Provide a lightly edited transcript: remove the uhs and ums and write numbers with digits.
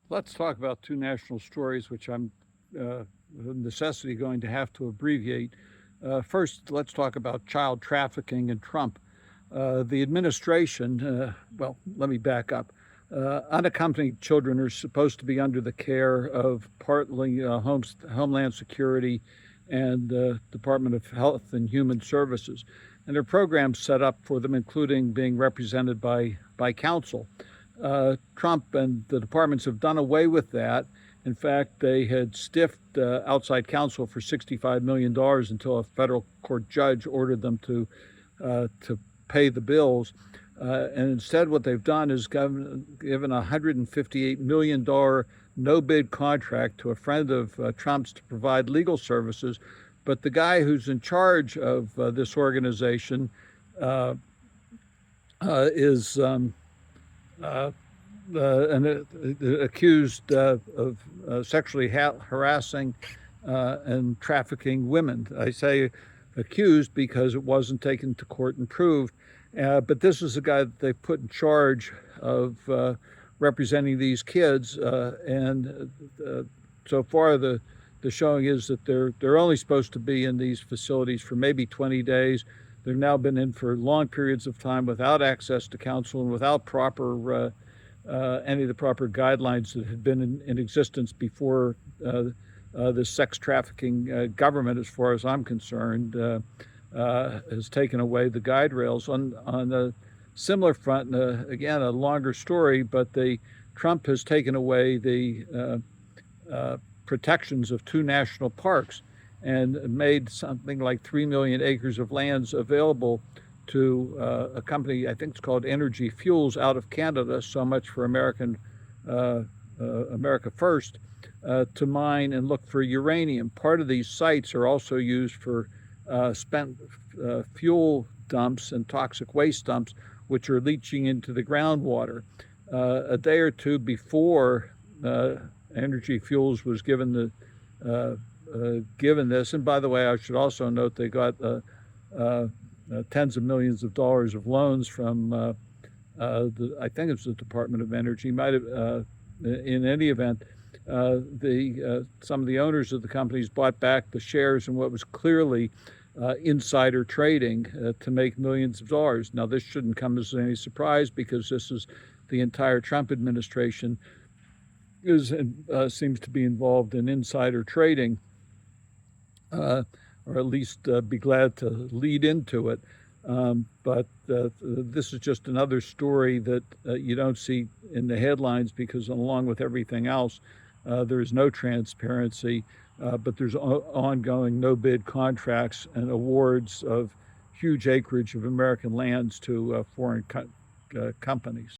Let's talk about two national stories, which I'm of necessity going to have to abbreviate. First, let's talk about child trafficking and Trump. The administration, well, let me back up. Unaccompanied children are supposed to be under the care of partly Homeland Security and Department of Health and Human Services. And there are programs set up for them, including being represented by counsel. Trump and the departments have done away with that. In fact, they had stiffed outside counsel for $65 million until a federal court judge ordered them to pay the bills. And instead, what they've done is given a $158 million no-bid contract to a friend of Trump's to provide legal services. But the guy who's in charge of this organization is accused of sexually harassing and trafficking women. I say accused because it wasn't taken to court and proved. But this is the guy that they put in charge of representing these kids. And so far, the showing is that they're only supposed to be in these facilities for maybe 20 days. They've now been in for long periods of time without access to counsel and without proper any of the proper guidelines that had been in existence before the sex trafficking government, as far as I'm concerned, has taken away the guide rails. On a similar front, again, a longer story, but Trump has taken away the protections of two national parks and made something like 3 million acres of lands available to a company, I think it's called Energy Fuels, out of Canada. So much for America First, to mine and look for uranium. Part of these sites are also used for spent fuel dumps and toxic waste dumps, which are leaching into the groundwater. A day or two before Energy Fuels was given this, and by the way, I should also note they got tens of millions of dollars of loans from I think it was the Department of Energy. Might have, in any event, some of the owners of the companies bought back the shares in what was clearly insider trading to make millions of dollars. Now, this shouldn't come as any surprise because this is the entire Trump administration seems to be involved in insider trading, or at least be glad to lead into it. But this is just another story that you don't see in the headlines because, along with everything else, there is no transparency, but there's ongoing no-bid contracts and awards of huge acreage of American lands to foreign companies.